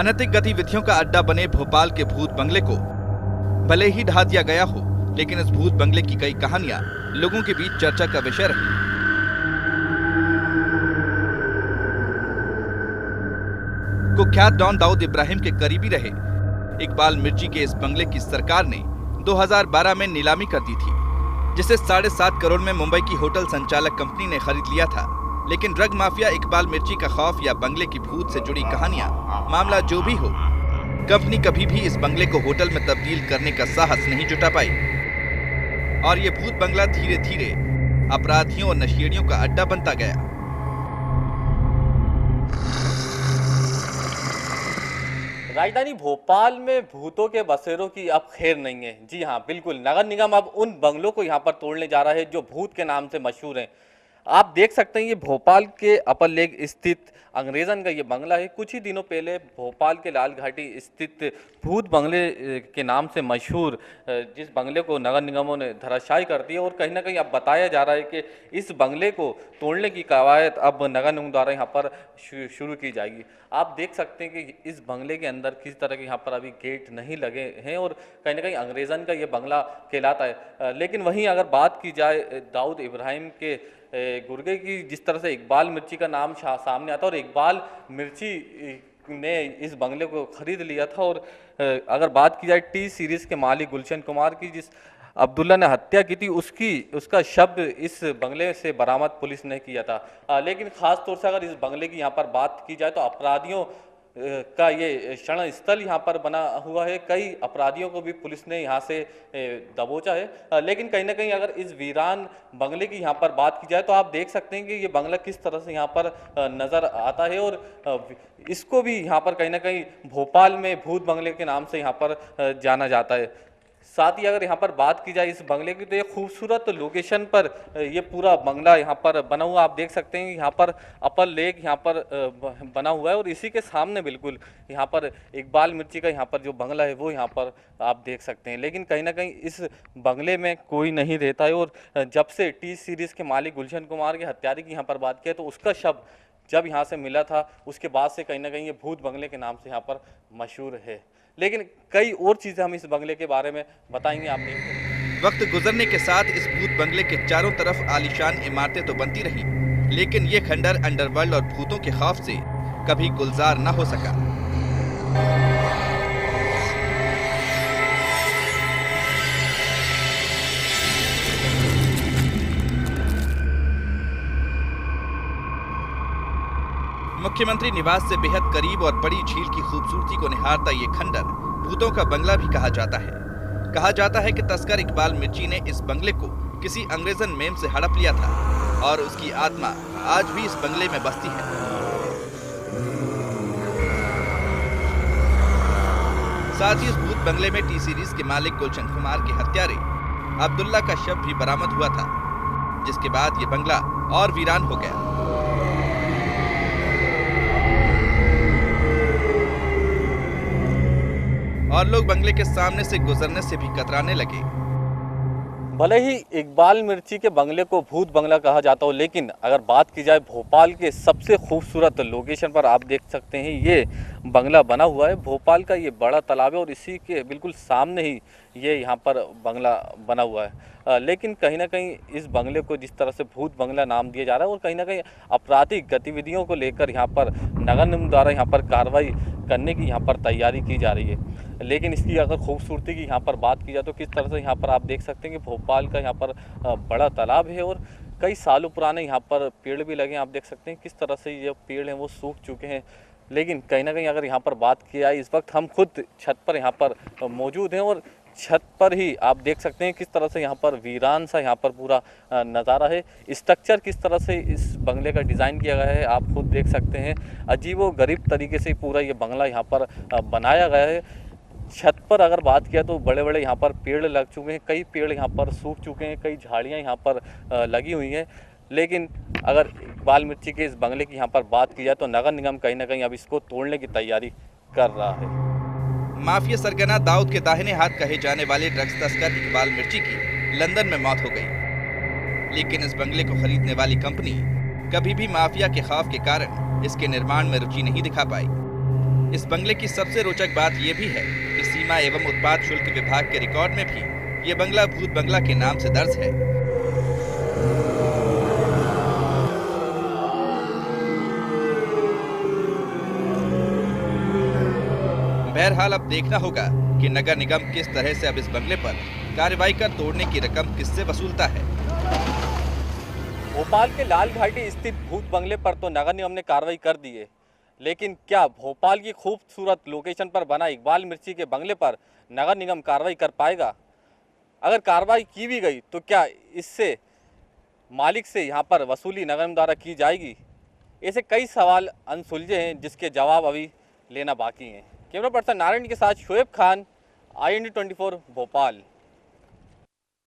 अनैतिक गतिविधियों का अड्डा बने भोपाल के भूत बंगले को भले ही ढा दिया गया हो, लेकिन इस भूत बंगले की कई कहानियां लोगों के बीच चर्चा का विषय रही। कुख्यात डॉन दाऊद इब्राहिम के करीबी रहे इकबाल मिर्ची के इस बंगले की सरकार ने 2012 में नीलामी कर दी थी, जिसे 7.5 करोड़ में मुंबई की होटल संचालक कंपनी ने खरीद लिया था। लेकिन ड्रग माफिया इकबाल मिर्ची का खौफ या बंगले की भूत से जुड़ी कहानियां, मामला जो भी हो, कंपनी कभी भी इस बंगले को होटल में तब्दील करने का साहस नहीं जुटा पाई और ये भूत बंगला धीरे धीरे अपराधियों और नशेड़ियों का अड्डा बनता गया। राजधानी भोपाल में भूतों के बसेरों की अब खैर नहीं है। जी हाँ, बिल्कुल। नगर निगम अब उन बंगलों को यहाँ पर तोड़ने जा रहा है जो भूत के नाम से मशहूर हैं। आप देख सकते हैं ये भोपाल के अपर लेक स्थित अंग्रेजन का ये बंगला है। कुछ ही दिनों पहले भोपाल के लाल घाटी स्थित भूत बंगले के नाम से मशहूर जिस बंगले को नगर निगमों ने धराशायी कर दिया और कहीं ना कहीं अब बताया जा रहा है कि इस बंगले को तोड़ने की कवायद अब नगर निगम द्वारा यहाँ पर शुरू की जाएगी। आप देख सकते हैं कि इस बंगले के अंदर किस तरह के यहाँ पर अभी गेट नहीं लगे हैं और कहीं ना कहीं अंग्रेजन का ये बंगला कहलाता है। लेकिन वहीं अगर बात की जाए दाऊद इब्राहिम के गुर्गे की, जिस तरह से इकबाल मिर्ची का नाम सामने आता और इकबाल मिर्ची ने इस बंगले को खरीद लिया था और अगर बात की जाए टी सीरीज के मालिक गुलशन कुमार की, जिस अब्दुल्ला ने हत्या की थी, उसका शब्द इस बंगले से बरामद पुलिस ने किया था। लेकिन खास तौर से अगर इस बंगले की यहाँ पर बात की जाए तो अपराधियों का ये शरण स्थल यहाँ पर बना हुआ है। कई अपराधियों को भी पुलिस ने यहाँ से दबोचा है। लेकिन कहीं ना कहीं अगर इस वीरान बंगले की यहाँ पर बात की जाए तो आप देख सकते हैं कि ये बंगला किस तरह से यहाँ पर नज़र आता है और इसको भी यहाँ पर कहीं ना कहीं भोपाल में भूत बंगले के नाम से यहाँ पर जाना जाता है। साथ ही अगर यहाँ पर बात की जाए इस बंगले की तो ये खूबसूरत लोकेशन पर ये पूरा बंगला यहाँ पर बना हुआ। आप देख सकते हैं यहाँ पर अपर लेक यहाँ पर बना हुआ है और इसी के सामने बिल्कुल यहाँ पर इकबाल मिर्ची का यहाँ पर जो बंगला है वो यहाँ पर आप देख सकते हैं। लेकिन कहीं ना कहीं इस बंगले में कोई नहीं रहता है और जब से टी सीरीज़ के मालिक गुलशन कुमार के हत्यारे की यहाँ पर बात किया तो उसका शव जब यहाँ से मिला था उसके बाद से कहीं ना कहीं ये भूत बंगले के नाम से यहाँ पर मशहूर है। लेकिन कई और चीज़ें हम इस बंगले के बारे में बताएंगे। आप देखते वक्त गुजरने के साथ इस भूत बंगले के चारों तरफ आलीशान इमारतें तो बनती रही, लेकिन ये खंडर अंडरवर्ल्ड और भूतों के खौफ से कभी गुलजार न हो सका। मुख्यमंत्री निवास से बेहद करीब और बड़ी झील की खूबसूरती को निहारता ये खंडर भूतों का बंगला भी कहा जाता है। कहा जाता है कि तस्कर इकबाल मिर्ची ने इस बंगले को किसी अंग्रेजन मेम से हड़प लिया था और उसकी आत्मा आज भी इस बंगले में बसती है। साथ ही इस भूत बंगले में टी सीरीज के मालिक गुलशन कुमार के हत्यारे अब्दुल्ला का शव भी बरामद हुआ था, जिसके बाद ये बंगला और वीरान हो गया। और लोग बंगले के सामने से गुजरने से भी कतराने लगे। भले ही इकबाल मिर्ची के बंगले को भूत बंगला कहा जाता हो, लेकिन अगर बात की जाए भोपाल के सबसे खूबसूरत लोकेशन पर आप देख सकते हैं ये बंगला बना हुआ है। भोपाल का ये बड़ा तालाब है और इसी के बिल्कुल सामने ही ये यहाँ पर बंगला बना हुआ है। लेकिन कहीं ना कहीं इस बंगले को जिस तरह से भूत बंगला नाम दिया जा रहा है और कहीं ना कहीं आपराधिक गतिविधियों को लेकर यहाँ पर नगर निगम द्वारा यहाँ पर कार्रवाई करने की यहाँ पर तैयारी की जा रही है। लेकिन इसकी अगर खूबसूरती की यहाँ पर बात की जाए तो किस तरह से यहाँ पर आप देख सकते हैं कि भोपाल का यहाँ पर बड़ा तालाब है और कई सालों पुराने यहाँ पर पेड़ भी लगे हैं। आप देख सकते हैं किस तरह से ये पेड़ हैं वो सूख चुके हैं। लेकिन कहीं ना कहीं अगर यहाँ पर बात की जाए, इस वक्त हम खुद छत पर यहाँ पर मौजूद हैं और छत पर ही आप देख सकते हैं किस तरह से यहाँ पर वीरान सा यहाँ पर पूरा नज़ारा है। स्ट्रक्चर किस तरह से इस बंगले का डिज़ाइन किया गया है आप खुद देख सकते हैं। अजीबो गरीब तरीके से पूरा ये बंगला यहाँ पर बनाया गया है। छत पर अगर बात किया तो बड़े बड़े यहाँ पर पेड़ लग चुके हैं, कई पेड़ यहाँ पर सूख चुके हैं, कई झाड़ियाँ यहाँ पर लगी हुई हैं। लेकिन अगर इकबाल मिर्ची के इस बंगले की यहाँ पर बात की जाए तो नगर निगम कहीं ना कहीं अब इसको तोड़ने की तैयारी कर रहा है। माफिया सरगना दाऊद के दाहिने हाथ कहे जाने वाले ड्रग्स तस्कर इकबाल मिर्ची की लंदन में मौत हो गई, लेकिन इस बंगले को खरीदने वाली कंपनी कभी भी माफिया के खौफ के कारण इसके निर्माण में रुचि नहीं दिखा पाई। इस बंगले की सबसे रोचक बात यह भी है कि सीमा एवं उत्पाद शुल्क विभाग के रिकॉर्ड में भी ये बंगला भूत बंगला के नाम से दर्ज है। बहरहाल अब देखना होगा कि नगर निगम किस तरह से अब इस बंगले पर कार्रवाई कर तोड़ने की रकम किससे वसूलता है। भोपाल के लाल घाटी स्थित भूत बंगले पर तो नगर निगम ने कार्रवाई कर दी है, लेकिन क्या भोपाल की खूबसूरत लोकेशन पर बना इकबाल मिर्ची के बंगले पर नगर निगम कार्रवाई कर पाएगा? अगर कार्रवाई की भी गई तो क्या इससे मालिक से यहाँ पर वसूली नगर निगम द्वारा की जाएगी? ऐसे कई सवाल अनसुलझे हैं जिसके जवाब अभी लेना बाकी हैं। कैमरा पर्सन नारायण के साथ शोएब खान, IND 24 भोपाल।